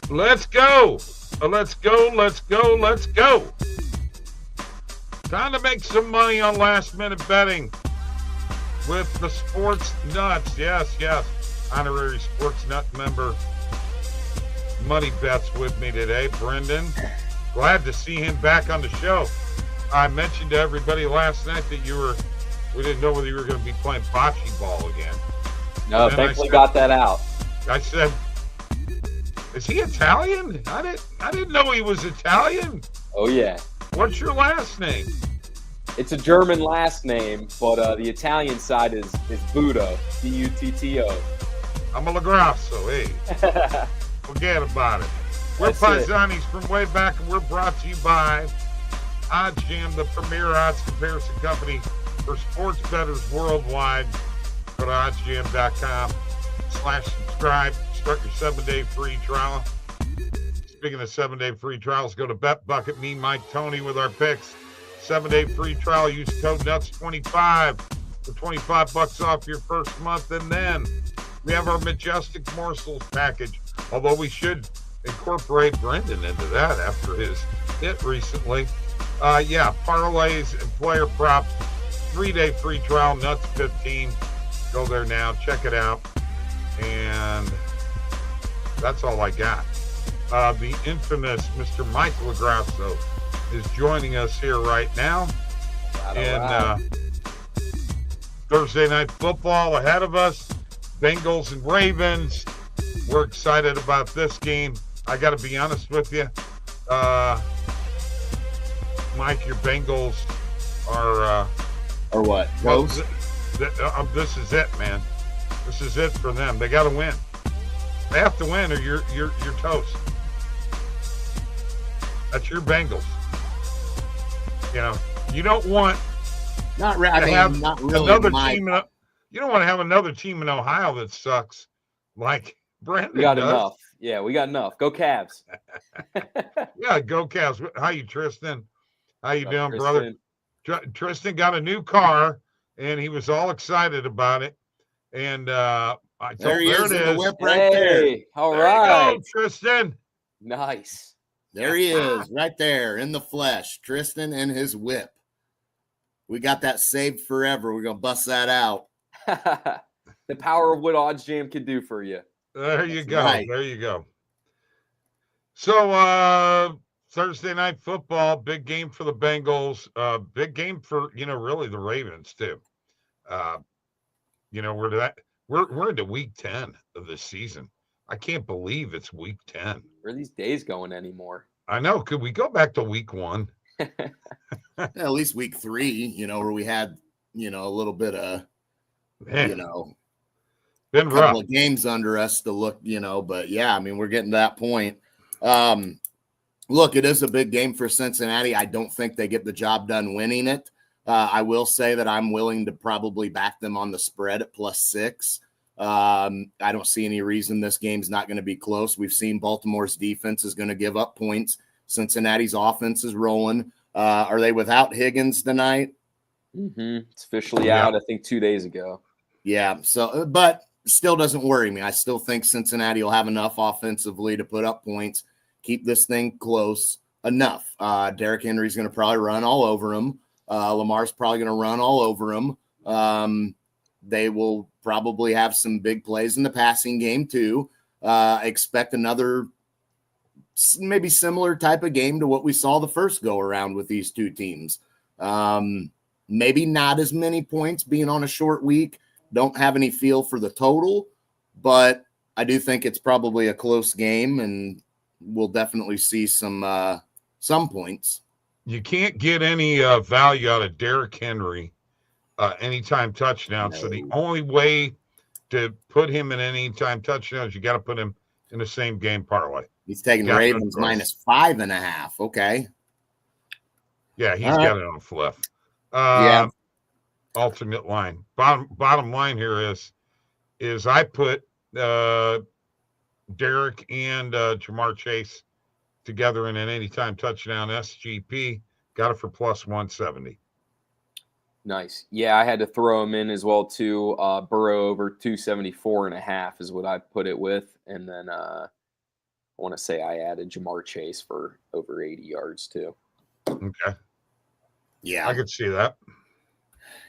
Let's go. Let's go. Let's go. Let's go. Time to make some money on last minute betting with the Sports Nuts. Yes, yes. Honorary Sports Nut member Money Bets with me today. Brendan, glad to see him back on the show. I mentioned to everybody last night that we didn't know whether you were going to be playing bocce ball again. No, thankfully got that out. I said, is he Italian? I didn't know he was Italian. Oh, yeah. What's your last name? It's a German last name, but the Italian side is Butto, B-U-T-T-O. I'm a Lagrasso, hey. Forget about it. We're Paisanis from way back, and we're brought to you by OddsJam, the premier odds comparison company for sports bettors worldwide. Go to oddsjam.com/subscribe. Start your 7-day free trial. Speaking of 7-day free trials, go to BetBucket, me, Mike, Tony with our picks. 7-day free trial. Use code NUTS25 for $25 off your first month. And then we have our Majestic Morsels package, although we should incorporate Brendan into that after his hit recently. Parlays and player props. 3-day free trial, Nuts 15. Go there now. Check it out. And that's all I got. The infamous Mr. Mike Lagrasso is joining us here right now. Thursday night football ahead of us. Bengals and Ravens. We're excited about this game. I got to be honest with you. Mike, your Bengals are... or what? Ghost? This is it, man. This is it for them. They got to win. They have to win or you're toast. That's your Bengals. You know, you don't want not really another team. You don't want to have another team in Ohio that sucks like Brandon We got does. enough. Yeah, we got enough. Go Cavs. Yeah, go Cavs. How you, Tristan? How you doing, Tristan? brother? Tristan got a new car, and he was all excited about it. And I told there he is. The whip right there. All there right. you go, Tristan. Nice. There he is, right there in the flesh. Tristan and his whip. We got that saved forever. We're going to bust that out. The power of what OddsJam can do for you. There you go. Right. There you go. So Thursday night football, big game for the Bengals. Big game for really the Ravens too. We're into week 10 of this season. I can't believe it's week 10. Where are these days going anymore? I know. Could we go back to week 1? At least week 3, where we had, a little bit of, been a rough. couple of games under us to look, but yeah, I mean, we're getting to that point. Look, it is a big game for Cincinnati. I don't think they get the job done winning it. I will say that I'm willing to probably back them on the spread at +6. I don't see any reason this game's not going to be close. We've seen Baltimore's defense is going to give up points. Cincinnati's offense is rolling. Are they without Higgins tonight? Mm-hmm. It's officially out, I think, 2 days ago. Yeah. So, but still doesn't worry me. I still think Cincinnati will have enough offensively to put up points, keep this thing close enough. Derrick Henry's going to probably run all over him. Lamar's probably going to run all over him. They will probably have some big plays in the passing game too. Expect another maybe similar type of game to what we saw the first go around with these two teams. Maybe not as many points being on a short week. Don't have any feel for the total, but I do think it's probably a close game and we'll definitely see some points. You can't get any value out of Derrick Henry anytime touchdown. No. So the only way to put him in anytime touchdowns, you got to put him in the same game parlay. He's taking the Ravens -5.5. Okay. Yeah, he's got it on flip. Yeah. Alternate line. Bottom line here is I put Derek and Jamar Chase together in an anytime touchdown SGP. Got it for +170. Nice. Yeah, I had to throw him in as well too. Burrow over 274.5 is what I put it with, and then want to say I added Jamar Chase for over 80 yards too. Okay. Yeah. I could see that.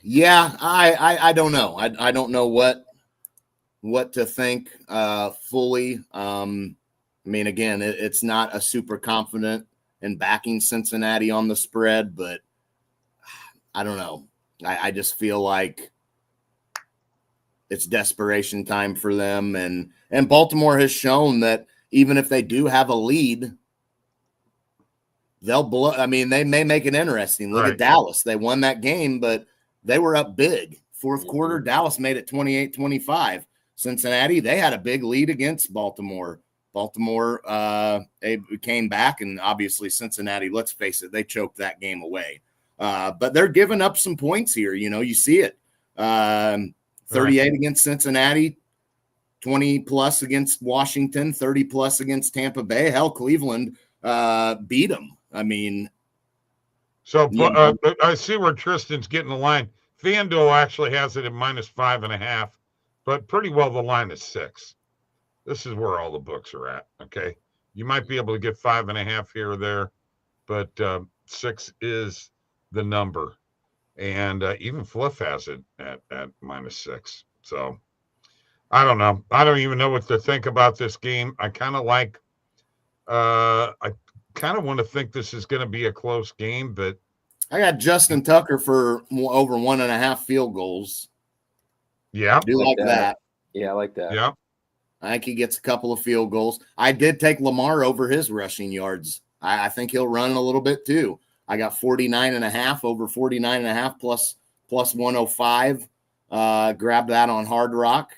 Yeah, I don't know. I don't know what to think fully. I mean, again, it's not a super confident in backing Cincinnati on the spread, but I don't know. I just feel like it's desperation time for them, and Baltimore has shown that even if they do have a lead, they'll blow. I mean, they may make it interesting. Look at Dallas. They won that game, but they were up big. Fourth quarter, Dallas made it 28-25. Cincinnati, they had a big lead against Baltimore. They came back, and obviously Cincinnati, let's face it, they choked that game away. But they're giving up some points here. You see it. 38 against Cincinnati, 20-plus against Washington, 30-plus against Tampa Bay. Hell, Cleveland beat them. I mean. So I see where Tristan's getting the line. FanDuel actually has it at -5.5, but pretty well the line is 6. This is where all the books are at, okay? You might be able to get 5.5 here or there, but 6 is the number. And even Fluff has it at -6. So I don't know. I don't even know what to think about this game. I kind of like I kind of want to think this is going to be a close game, but I got Justin Tucker for over 1.5 field goals. Yeah. I do like that. Yeah, I like that. Yeah. I think he gets a couple of field goals. I did take Lamar over his rushing yards. I think he'll run a little bit too. I got 49.5 over 49.5 plus 105. Grab that on Hard Rock.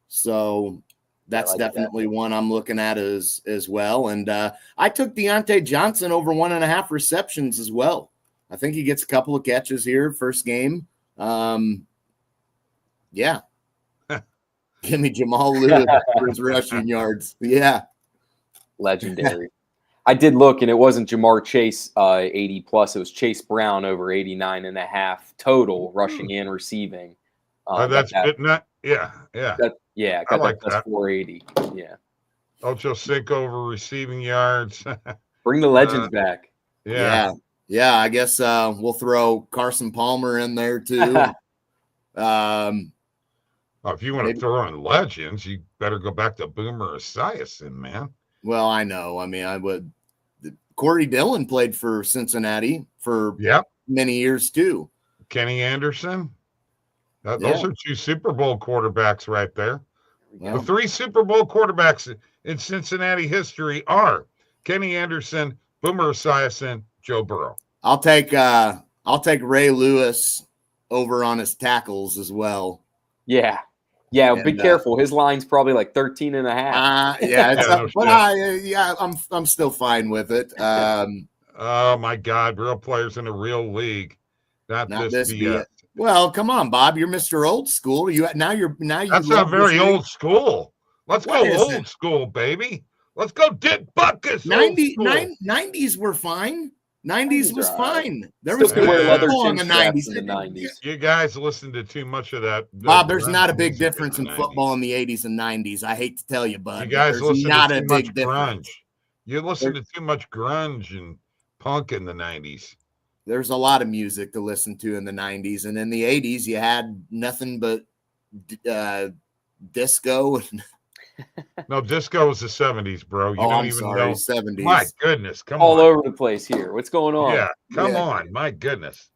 So that's definitely one I'm looking at as well. And I took Deontay Johnson over 1.5 receptions as well. I think he gets a couple of catches here first game. Yeah. Give me Jamal Lewis for his rushing yards. Yeah. Legendary. I did look, and it wasn't Jamar Chase 80-plus. It was Chase Brown over 89.5 total rushing and receiving. That's not. Yeah. Got like that 480. Yeah. Ocho Cinco over receiving yards. Bring the legends back. Yeah. Yeah, I guess we'll throw Carson Palmer in there too. If you want to throw in legends, you better go back to Boomer Esiason, man. Well, I know. I mean, I would. Corey Dillon played for Cincinnati for many years too. Kenny Anderson. Those are 2 Super Bowl quarterbacks right there. Yeah. The 3 Super Bowl quarterbacks in Cincinnati history are Kenny Anderson, Boomer Esiason, Joe Burrow. I'll take Ray Lewis over on his tackles as well. Yeah. Yeah, and, be careful. His line's probably like 13.5. I'm still fine with it. Oh my God, real players in a real league, not this BS. Well, come on, Bob. You're Mr. Old School. That's not very old school. Let's go old school, baby. Let's go Dick Buckus. 90s were fine. 90s was fine. There was good football in the 90s. You guys listen to too much of that. Bob, there's not a big difference in football in the 80s and 90s. I hate to tell you, bud. You guys listen to too much grunge. You listen to too much grunge and punk in the 90s. There's a lot of music to listen to in the 90s. And in the 80s, you had nothing but disco. No, disco was the 70s, bro. You don't even know. 70s. My goodness, come all on. All over the place here. What's going on? Yeah, come on. My goodness.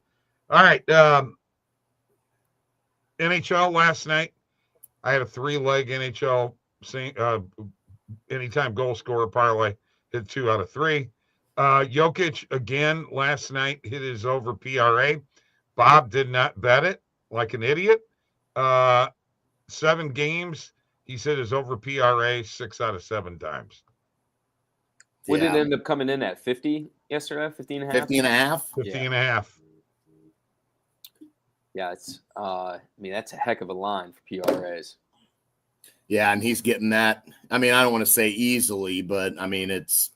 All right. NHL last night, I had a 3-leg NHL anytime goal scorer parlay. Hit 2 out of 3. Jokic, again, last night hit his over PRA. Bob did not bet it like an idiot. 7 games. He said his over PRA 6 out of 7 times. What did it end up coming in at? 50 yesterday? 50.5? 50.5? 50.5. Yeah, it's that's a heck of a line for PRAs. Yeah, and he's getting that. I mean, I don't want to say easily, but I mean it's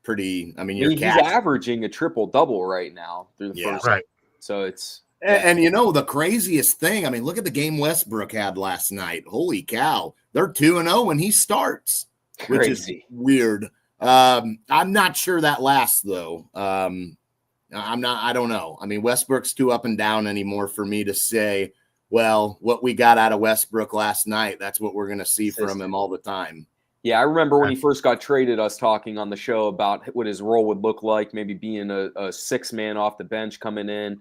pretty. I mean, he's averaging a triple-double right now through the first. Right. So it's. And you know, the craziest thing, I mean, look at the game Westbrook had last night. Holy cow. They're 2-0 when he starts. which is weird. I'm not sure that lasts though. I don't know. I mean, Westbrook's too up and down anymore for me to say, well, what we got out of Westbrook last night, that's what we're going to see from him all the time. Yeah, I remember when he first got traded, us talking on the show about what his role would look like, maybe being a six-man off the bench coming in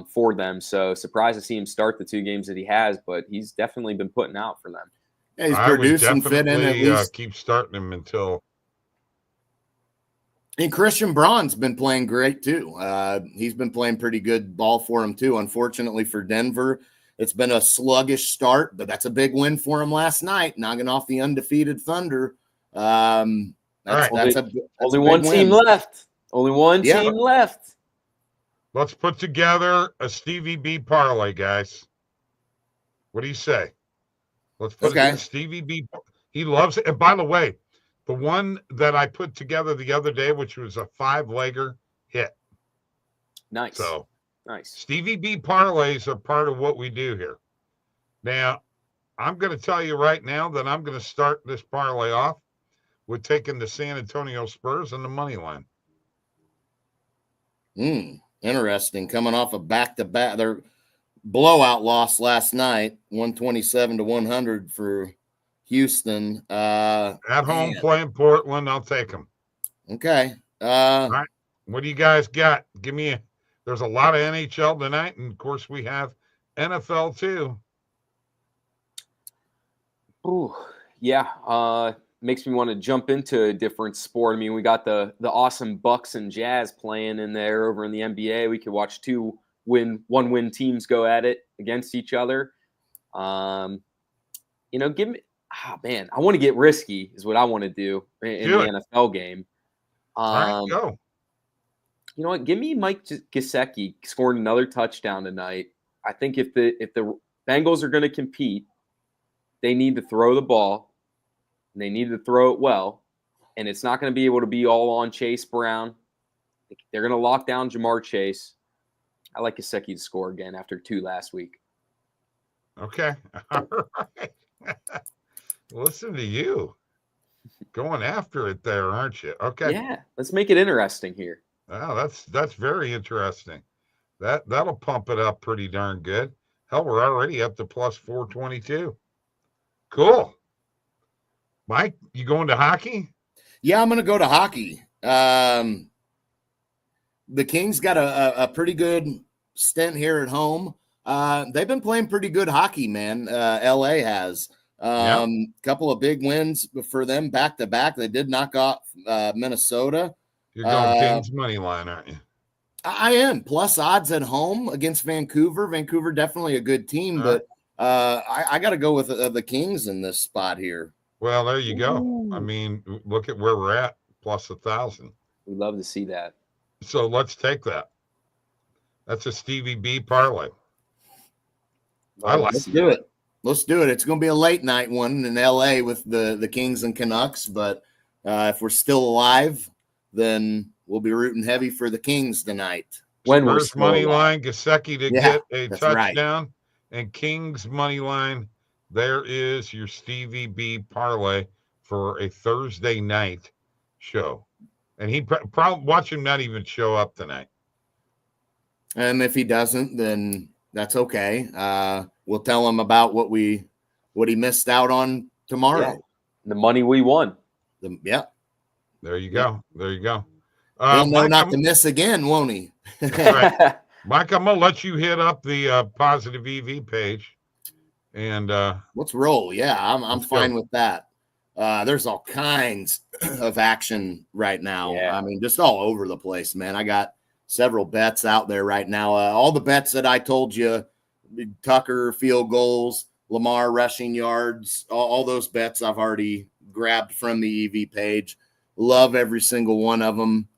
for them. So surprised to see him start the 2 games that he has, but he's definitely been putting out for them. Yeah, he's producing, fit in at least. Keep starting him until. And Christian Braun's been playing great too. He's been playing pretty good ball for him too. Unfortunately for Denver, it's been a sluggish start, but that's a big win for him last night, knocking off the undefeated Thunder. Only one team left. Only one team left. Let's put together a Stevie B parlay, guys. What do you say? Let's put together Stevie B. He loves it. And by the way, the one that I put together the other day, which was a 5-legger, hit. Nice. So nice. Stevie B parlays are part of what we do here. Now, I'm going to tell you right now that I'm going to start this parlay off with taking the San Antonio Spurs and the money line. Interesting. Coming off a back-to-back. Their blowout loss last night, 127-100 for Houston. At home playing Portland, I'll take them. Okay. All right. What do you guys got? There's a lot of NHL tonight, and of course we have NFL too. Ooh, yeah. Makes me want to jump into a different sport. I mean, we got the awesome Bucks and Jazz playing in there over in the NBA. We could watch 2 one-win teams go at it against each other. Give me. Man, I want to get risky is what I want to do in the NFL game. All right, go. You know what? Give me Mike Gesicki scoring another touchdown tonight. I think if the Bengals are going to compete, they need to throw the ball, and they need to throw it well, and it's not going to be able to be all on Chase Brown. They're going to lock down Jamar Chase. I like Gesicki to score again after 2 last week. Okay. All right. Listen to you. Going after it there, aren't you? Okay. Yeah, let's make it interesting here. Oh, that's very interesting. That'll pump it up pretty darn good. Hell, we're already up to plus 422. Cool. Mike, you going to hockey? Yeah, I'm going to go to hockey. The Kings got a pretty good stint here at home. They've been playing pretty good hockey, man. LA has. Couple of big wins for them back to back. They did knock off Minnesota. You're going Kings money line, aren't you? I am. Plus odds at home against Vancouver. Vancouver definitely a good team, but I got to go with the Kings in this spot here. Well, there you go. Ooh. I mean, look at where we're at, plus 1,000. We love to see that. So let's take that. That's a Stevie B parlay. Let's do it. Let's do it. It's going to be a late night one in LA with the Kings and Canucks, but if we're still alive, then we'll be rooting heavy for the Kings tonight. Spurs money line, Gesicki to get a touchdown, right. And Kings money line. There is your Stevie B parlay for a Thursday night show, and he probably watch him not even show up tonight. And if he doesn't, then that's okay. We'll tell him about what he missed out on tomorrow. Yeah. The money we won. There you go. There you go. He'll know not to miss again, won't he? Right. Mike, I'm gonna let you hit up the positive EV page, and let's roll. Yeah, I'm fine with that. There's all kinds of action right now. Yeah. I mean, just all over the place, man. I got several bets out there right now. All the bets that I told you, Tucker field goals, Lamar rushing yards, all those bets I've already grabbed from the EV page. Love every single one of them.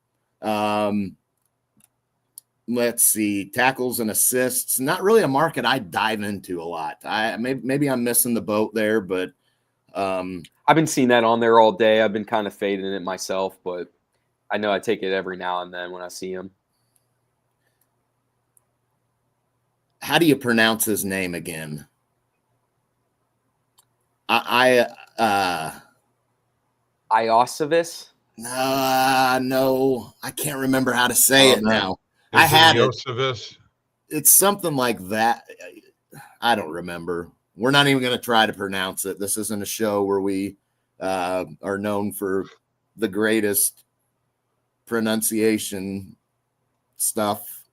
Let's see, tackles and assists. Not really a market I dive into a lot. Maybe I'm missing the boat there, but I've been seeing that on there all day. I've been kind of fading it myself, but I know I take it every now and then when I see him. How do you pronounce his name again? Iosivas? No, I can't remember how to say it no. now. Is I had it. Yosevich? It's something like that. I don't remember. We're not even going to try to pronounce it. This isn't a show where we are known for the greatest pronunciation stuff.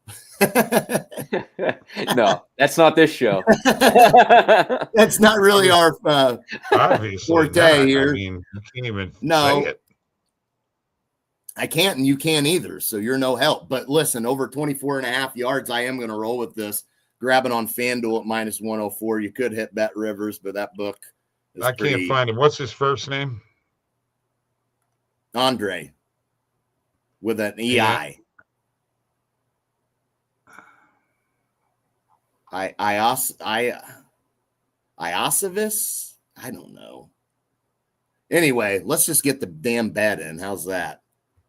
No, that's not this show. That's not really our Obviously forte not. here. I mean, you can't even No. say it. I can't, and you can't either. So you're no help. But listen, over 24.5 yards, I am going to roll with this. Grab it on FanDuel at -104. You could hit Bet Rivers, but that book is I can't find him. What's his first name? Andre with an EI. Yeah. Iosivas? I don't know. Anyway, let's just get the damn bet in. How's that?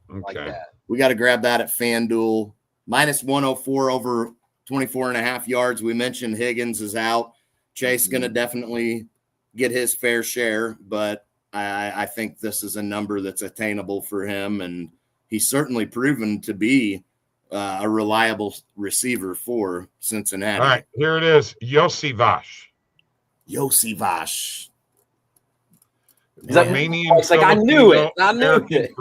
Okay. Like that. We got to grab that at FanDuel. -104 over 24.5 yards. We mentioned Higgins is out. Chase going to definitely get his fair share, but I think this is a number that's attainable for him, and he's certainly proven to be a reliable receiver for Cincinnati. All right, here it is. Yosevich. Yosevich. Romanian. It's like, I knew it. I knew it.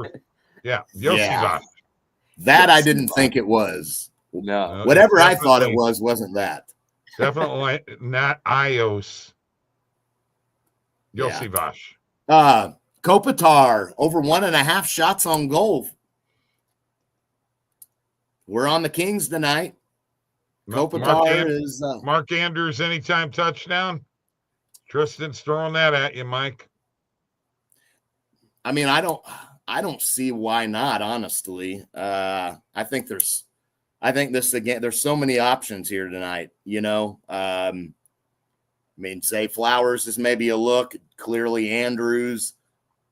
Yeah, Yosevich. Yeah. That I didn't think it was. No. Whatever I thought it was, wasn't that. Definitely not Ios. Yosevich. Kopitar, over 1.5 shots on goal. We're on the Kings tonight. Kopitar is Mark Andrews anytime touchdown. Tristan's throwing that at you, Mike. I mean, I don't see why not, honestly. I think this again, there's so many options here tonight, you know. I mean, Zay Flowers is maybe a look. Clearly Andrews,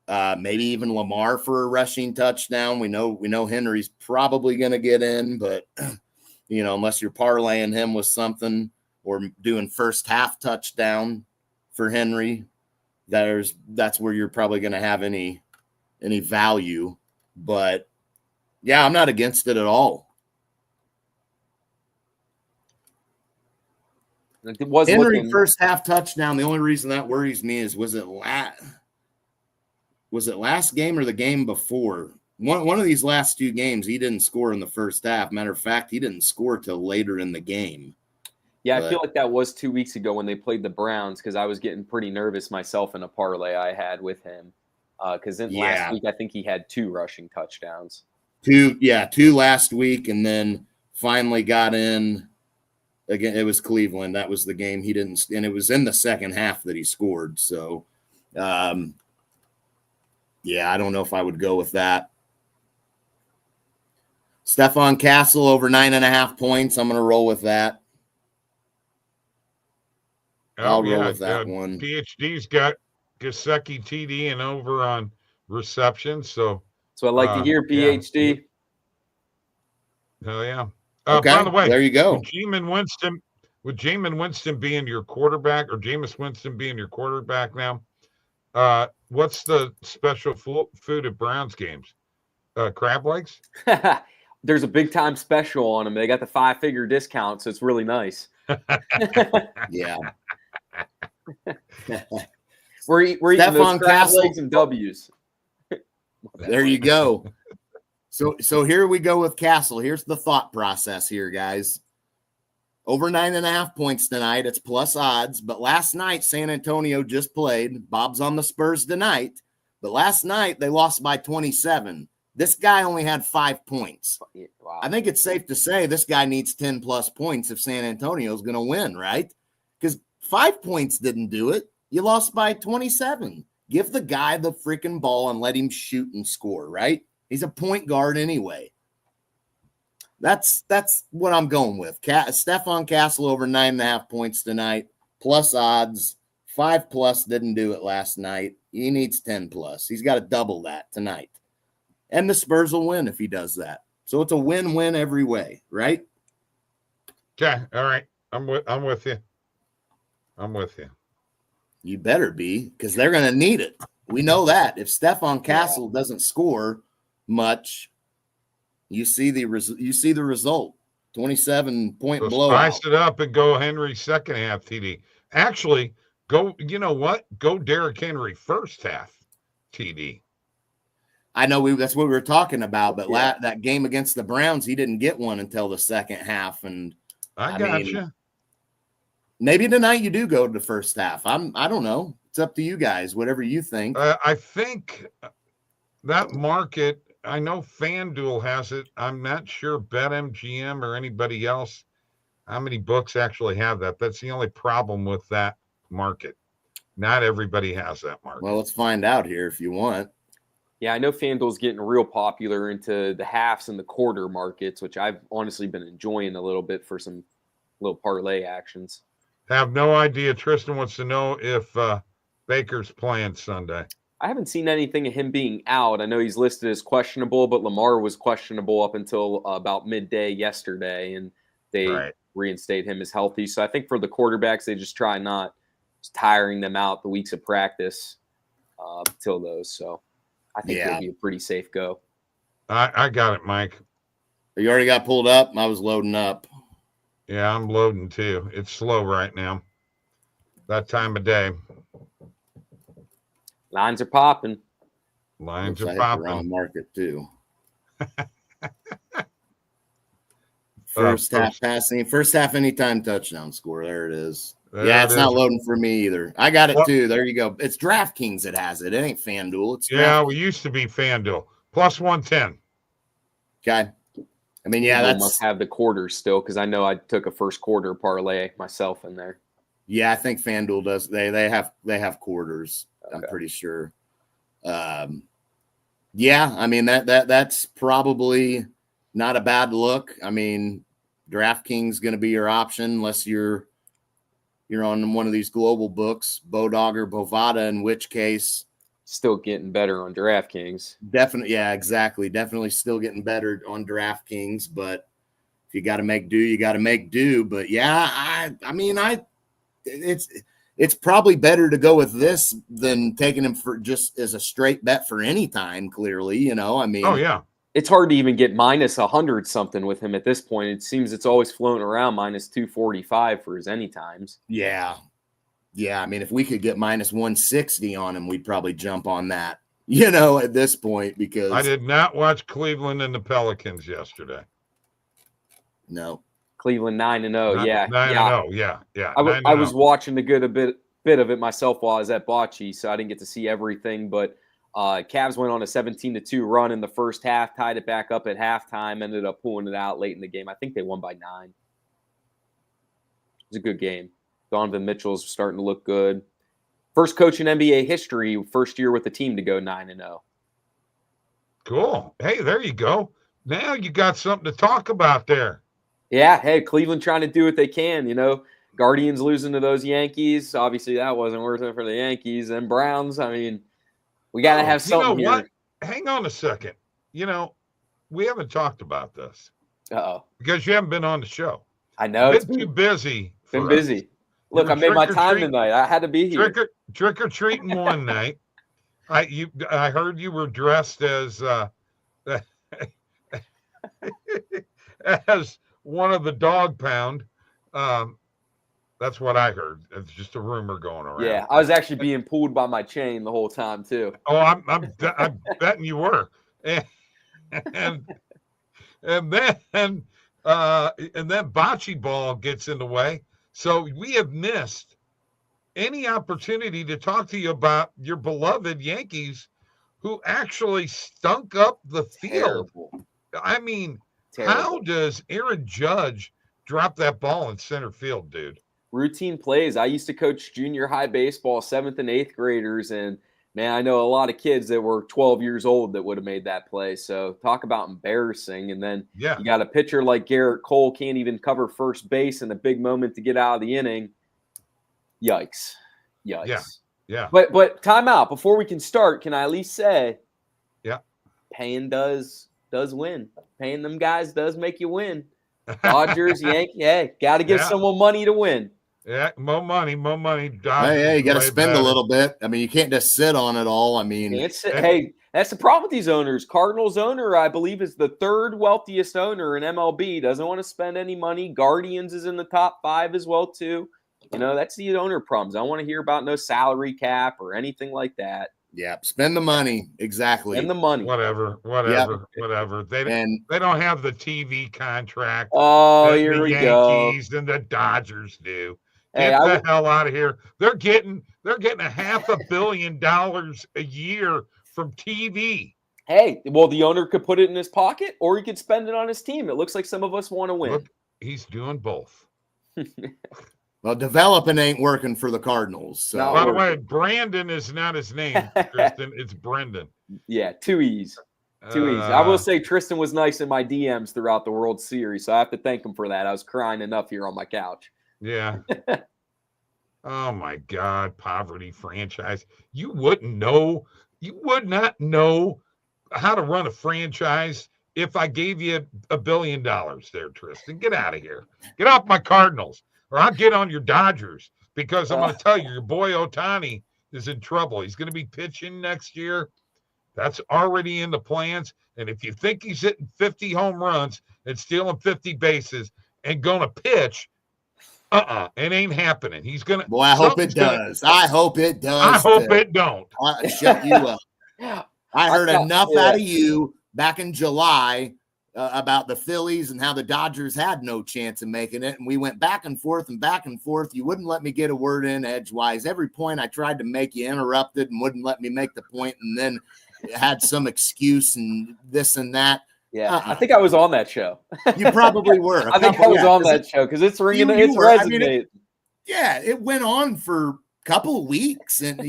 maybe even Lamar for a rushing touchdown. We know Henry's probably going to get in, but you know, unless you're parlaying him with something or doing first half touchdown for Henry, that's where you're probably going to have any value. But yeah, I'm not against it at all. It was Henry first half touchdown. The only reason that worries me is was it last game or the game before? One of these last two games, he didn't score in the first half. Matter of fact, he didn't score till later in the game. Yeah, I feel like that was 2 weeks ago when they played the Browns, because I was getting pretty nervous myself in a parlay I had with him. Because last week I think he had 2 rushing touchdowns. Two last week, and then finally got in. Again, it was Cleveland. That was the game he didn't, and it was in the second half that he scored. So, yeah, I don't know if I would go with that. Stephon Castle over 9.5 points. I'm going to roll with that. I'll roll with that one. PhD's got Gesicki TD and over on reception. So I like to hear, PhD. Hell yeah. Okay, by the way, there you go. With Jameis Winston being your quarterback, or Jameis Winston being your quarterback now, what's the special food at Browns games? Crab legs? There's a big time special on them. They got the 5-figure discount, so it's really nice. Yeah. We're eating those crab legs and W's. There you go. So here we go with Castle. Here's the thought process here, guys. Over 9.5 points tonight. It's plus odds. But last night, San Antonio just played. Bob's on the Spurs tonight. But last night, they lost by 27. This guy only had 5 points. Wow. I think it's safe to say this guy needs 10-plus points if San Antonio is going to win, right? Because 5 points didn't do it. You lost by 27. Give the guy the freaking ball and let him shoot and score, right? He's a point guard anyway. That's what I'm going with. Stephon Castle over 9.5 points tonight. Plus odds. 5+ didn't do it last night. He needs 10+. He's got to double that tonight. And the Spurs will win if he does that. So it's a win-win every way, right? Okay. All right. I'm with you. I'm with you. You better be, because they're going to need it. We know that if Stephon Castle doesn't score much, you see the result. 27-point blowout. Spice it up and go Henry second half TD. Actually, go. You know what? Go Derrick Henry first half TD. I know that's what we were talking about, but that game against the Browns, he didn't get one until the second half. And I got you. Maybe tonight you do go to the first half. I don't know. It's up to you guys. Whatever you think. I think that market. I know FanDuel has it. I'm not sure BetMGM or anybody else how many books actually have that. That's the only problem with that market. Not everybody has that market. Well, let's find out here if you want. Yeah, I know FanDuel's getting real popular into the halves and the quarter markets, which I've honestly been enjoying a little bit for some little parlay actions. Have no idea. Tristan wants to know if Baker's playing Sunday. I haven't seen anything of him being out. I know he's listed as questionable, but Lamar was questionable up until about midday yesterday, and they reinstate him as healthy. So I think for the quarterbacks, they just try not tiring them out the weeks of practice till those. So I think it'll be a pretty safe go. I got it, Mike. You already got pulled up? I was loading up. Yeah, I'm loading too. It's slow right now. That time of day. Lines are popping. Lines are popping. Wrong market too. First half passing. First half anytime touchdown score. There it is. It's not loading for me either. I got it too. There you go. It's DraftKings that has it. It ain't FanDuel. It's we used to be FanDuel. Plus 110. Okay. I mean, that must have the quarters still because I know I took a first quarter parlay myself in there. Yeah, I think FanDuel does. They have quarters. Okay. I'm pretty sure. I mean that's probably not a bad look. I mean, DraftKings going to be your option unless you're on one of these global books, Bodog or Bovada, in which case still getting better on DraftKings. Definitely, yeah, exactly. Definitely still getting better on DraftKings, but if you got to make do, you got to make do. But yeah, it's probably better to go with this than taking him for just as a straight bet for any time. Clearly, I mean, oh yeah, it's hard to even get minus 100 something with him at this point. It seems it's always floating around minus 245 for his any times. Yeah. I mean, if we could get minus 160 on him, we'd probably jump on that, at this point, because I did not watch Cleveland and the Pelicans yesterday. No. Cleveland 9-0. Yeah. 9-0. Yeah. I was watching a bit of it myself while I was at Bocce, so I didn't get to see everything, but Cavs went on a 17-2 run in the first half, tied it back up at halftime, ended up pulling it out late in the game. I think they won by 9. It was a good game. Donovan Mitchell's starting to look good. First coach in NBA history, first year with the team to go 9-0. Cool. Hey, there you go. Now you got something to talk about there. Yeah. Hey, Cleveland trying to do what they can, Guardians losing to those Yankees. Obviously, that wasn't worth it for the Yankees. And Browns, I mean, we got to have something here. What? Hang on a second. We haven't talked about this. Uh-oh. Because you haven't been on the show. I know. It's too busy. Been busy. Look, I made my time tonight. I had to be here. Trick or treating one night. I heard you were dressed as as one of the dog pound. That's what I heard. It's just a rumor going around. Yeah, I was actually being pulled by my chain the whole time too. Oh, I'm betting you were. And then bocce ball gets in the way. So we have missed any opportunity to talk to you about your beloved Yankees who actually stunk up the field. Terrible. I mean, Terrible. How does Aaron Judge drop that ball in center field, dude? Routine plays. I used to coach junior high baseball, 7th and 8th graders, and man, I know a lot of kids that were 12 years old that would have made that play. So talk about embarrassing. And then you got a pitcher like Garrett Cole can't even cover first base in a big moment to get out of the inning. Yikes. Yeah. But time out. Before we can start, can I at least say, paying does win. Paying them guys does make you win. Dodgers, Yankees, got to give someone money to win. Yeah, more money. Hey, you got to Dodgers spend way a little bit. I mean, you can't just sit on it all. I mean, hey, that's the problem with these owners. Cardinals owner, I believe, is the third wealthiest owner in MLB. Doesn't want to spend any money. Guardians is in the top 5 as well, too. That's the owner problems. I don't want to hear about no salary cap or anything like that. yeah, spend the money. Exactly. Spend the money. Whatever. They don't have the TV contract. Oh, that here the we go. Yankees and the Dodgers do. Hey, Get the hell out of here. They're getting $500 million a year from TV. Hey, well, the owner could put it in his pocket or he could spend it on his team. It looks like some of us want to win. Look, he's doing both. Well, developing ain't working for the Cardinals. So. By the way, Brandon is not his name, Tristan. It's Brendan. Yeah, 2 E's. 2 E's. I will say Tristan was nice in my DMs throughout the World Series, so I have to thank him for that. I was crying enough here on my couch. Yeah. Oh, my God. Poverty franchise. You would not know how to run a franchise if I gave you $1 billion there, Tristan. Get out of here. Get off my Cardinals, or I'll get on your Dodgers, because I'm going to tell you, your boy Ohtani is in trouble. He's going to be pitching next year. That's already in the plans. And if you think he's hitting 50 home runs and stealing 50 bases and going to pitch, it ain't happening. He's going to. Boy, I hope it does. I hope it does. I hope it don't. Shut you up. I heard enough out of you back in July about the Phillies and how the Dodgers had no chance of making it. And we went back and forth and back and forth. You wouldn't let me get a word in edgewise. Every point I tried to make, you interrupted and wouldn't let me make the point, and then had some excuse and this and that. Yeah, I think I was on that show. You probably were. I think I was on that show because it's ringing. It's resonating. It went on for a couple of weeks, and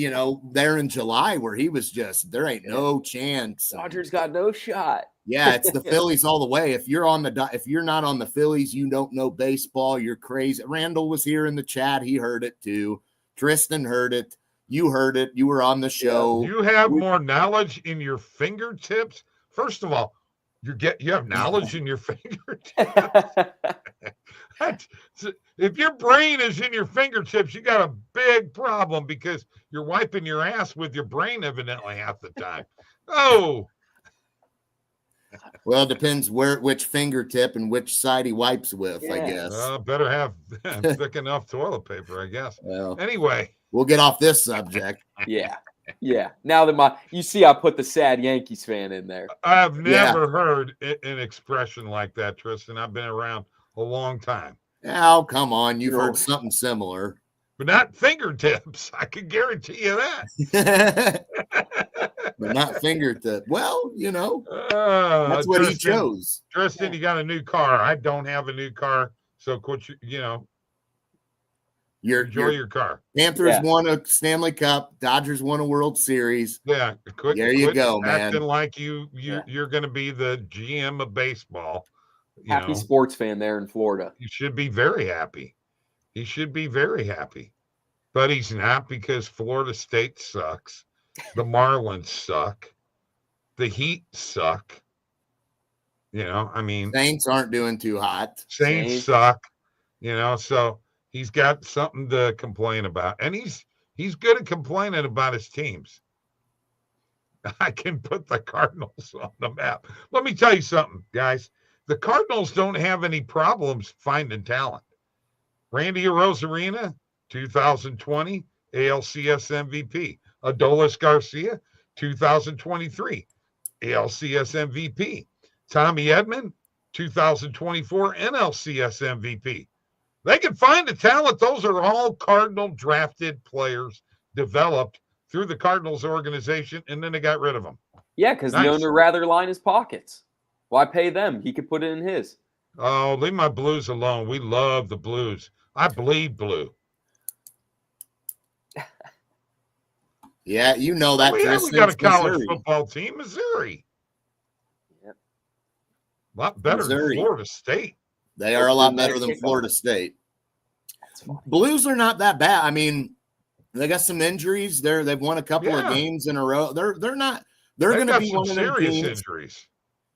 there in July where he was just, there ain't no chance. Dodgers got no shot. Yeah, it's the Phillies all the way. If you're not on the Phillies, you don't know baseball. You're crazy. Randall was here in the chat. He heard it too. Tristan heard it. You heard it. You were on the show. You have more knowledge in your fingertips. First of all, you have knowledge in your fingertips. If your brain is in your fingertips, you got a big problem, because you're wiping your ass with your brain evidently half the time. Oh. Well, it depends which fingertip and which side he wipes with, I guess. Better have thick enough toilet paper, I guess. Well, anyway, we'll get off this subject. Yeah. Now that you see, I put the sad Yankees fan in there. I've never heard an expression like that, Tristan. I've been around a long time. Oh, come on. You've heard something similar. But not fingertips. I can guarantee you that. But not fingertip. Well, that's what he chose. Tristan, you got a new car. I don't have a new car. So quit, enjoy your car. Panthers won a Stanley Cup. Dodgers won a World Series. Yeah. There you go, man. Acting like you're going to be the GM of baseball. Happy sports fan there in Florida. You should be very happy. He should be very happy. But he's not, because Florida State sucks. The Marlins suck. The Heat suck. Saints aren't doing too hot. Saints suck. So he's got something to complain about. And he's good at complaining about his teams. I can put the Cardinals on the map. Let me tell you something, guys. The Cardinals don't have any problems finding talent. Randy Arozarena, 2020 ALCS MVP. Adolis Garcia, 2023 ALCS MVP. Tommy Edman, 2024 NLCS MVP. They can find the talent. Those are all Cardinal drafted players developed through the Cardinals organization, and then they got rid of them. Yeah, because the owner rather line his pockets. Why pay them? He could put it in his. Oh, leave my Blues alone. We love the Blues. I bleed blue. Yeah, you know that. We got a college football team, Missouri. Yep. A lot better than Florida State. They are a lot better than Florida State. Blues are not that bad. I mean, they got some injuries. They've won a couple of games in a row. They're not. They're going to be one of the teams. Injuries.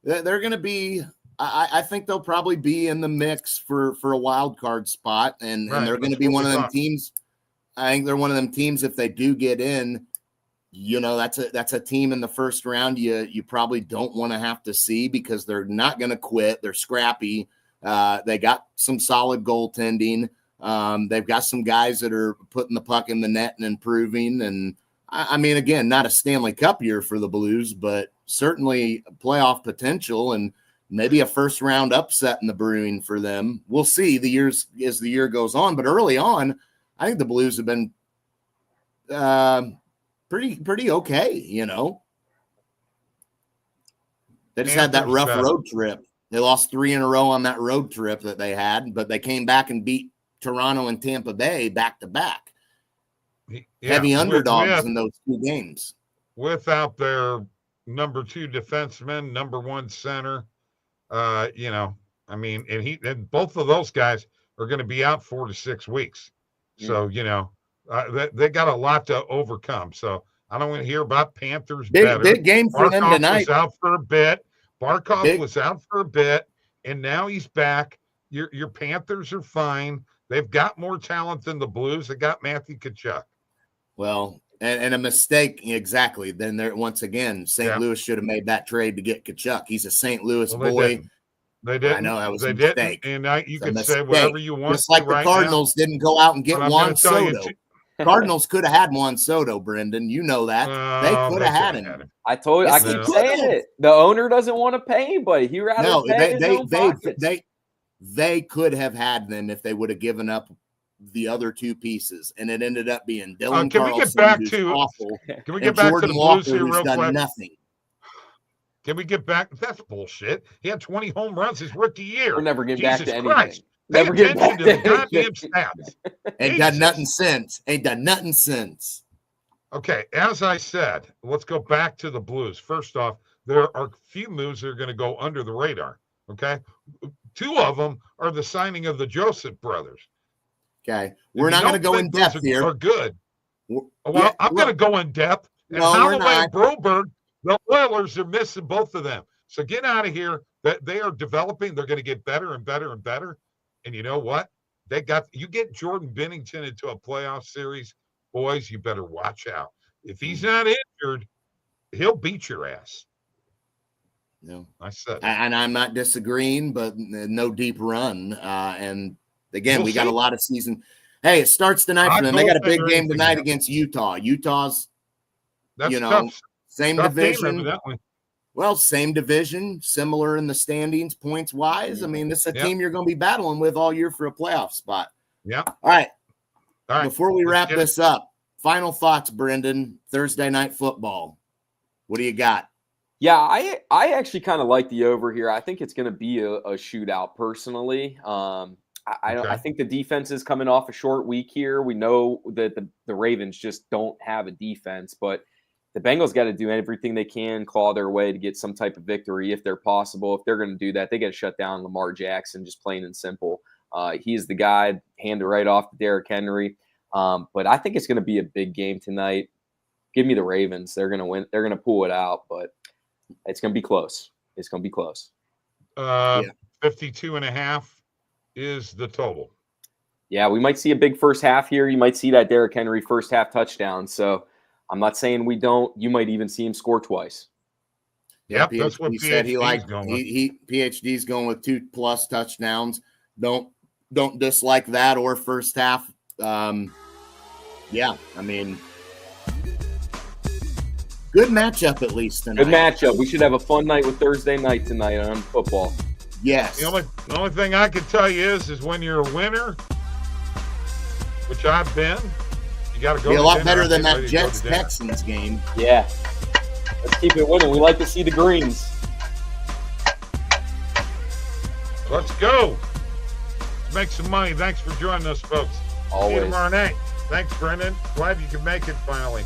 They're going to be I think they'll probably be in the mix for a wild card spot, and they're going to be one of them teams. I think they're one of them teams. If they do get in, that's a team in the first round you probably don't want to have to see, because they're not going to quit. They're scrappy. They got some solid goaltending. They've got some guys that are putting the puck in the net and improving. And I mean, again, not a Stanley Cup year for the Blues, but certainly playoff potential and maybe a first round upset in the brewing for them. We'll see as the year goes on, but early on, I think the Blues have been pretty okay. They just had that rough road trip. They lost 3 in a row on that road trip that they had, but they came back and beat Toronto and Tampa Bay back to back. Heavy underdogs in those 2 games. Without their number 2 defenseman, number 1 center, and both of those guys are going to be out 4 to 6 weeks. So, they got a lot to overcome. So I don't want to hear about Panthers. Big game for them tonight. Was out for a bit. Barkov was out for a bit, and now he's back. Your Panthers are fine. They've got more talent than the Blues. They got Matthew Tkachuk. Well, and a mistake, exactly. Then there once again, St. Louis should have made that trade to get Tkachuk. He's a St. Louis boy. They didn't. I know that was a mistake. And you can say whatever you want. Just like the Cardinals didn't go out and get Juan Soto. Cardinals could have had Juan Soto, Brendan. You know that. They could have had him. I told you. I keep saying it. The owner doesn't want to pay anybody. He rather pay his own pockets. They could have had them if they would have given up the other 2 pieces, and it ended up being Dylan Carlson, we get back to the Blues here real quick? Nothing. Can we get back? That's bullshit. He had 20 home runs his rookie year. We're never getting back to anything. Christ. Never get back to the goddamn stats. Ain't done nothing since. Okay, as I said, let's go back to the Blues. First off, there are a few moves that are going to go under the radar. Okay, 2 of them are the signing of the Joseph brothers. Okay, we're not going to go in depth here. Are good. Well, I'm going to go in depth. And Holloway and Broberg, the Oilers are missing both of them. So get out of here. That they are developing. They're going to get better and better and better. And you know what? You get Jordan Binnington into a playoff series, boys, you better watch out. If he's not injured, he'll beat your ass. No, I said, and I'm not disagreeing, but no deep run. And again, we got a lot of season. Hey, it starts tonight for them. They got a big game tonight against Utah. Utah's, tough. Same tough division. Game, well, same division, similar in the standings, points wise. I mean, this is a team you're going to be battling with all year for a playoff spot. Yeah. All right. Before we wrap this up, final thoughts, Brendan. Thursday night football. What do you got? Yeah, I actually kind of like the over here. I think it's going to be a shootout personally. I think the defense is coming off a short week here. We know that the Ravens just don't have a defense, but the Bengals got to do everything they can, claw their way to get some type of victory if they're possible. If they're going to do that, they got to shut down Lamar Jackson, just plain and simple. He's the guy, hand it right off to Derrick Henry. But I think it's going to be a big game tonight. Give me the Ravens. They're going to win. They're going to pull it out, but it's going to be close. It's going to be close. 52.5 is the total. Yeah, we might see a big first half here. You might see that Derrick Henry first half touchdown. So I'm not saying we don't. You might even see him score twice. Yep, that's what said. He liked. PhD's going with 2+ touchdowns. Don't dislike that or first half. I mean, good matchup at least tonight. Good matchup. We should have a fun night with Thursday night tonight on football. Yes. The only thing I can tell you is when you're a winner, which I've been, you got to go. Be a lot better than that Jets Texans game. Yeah. Let's keep it winning. We like to see the greens. Let's go. Make some money. Thanks for joining us, folks. Always. See you tomorrow night. Thanks, Brendan. Glad you could make it finally.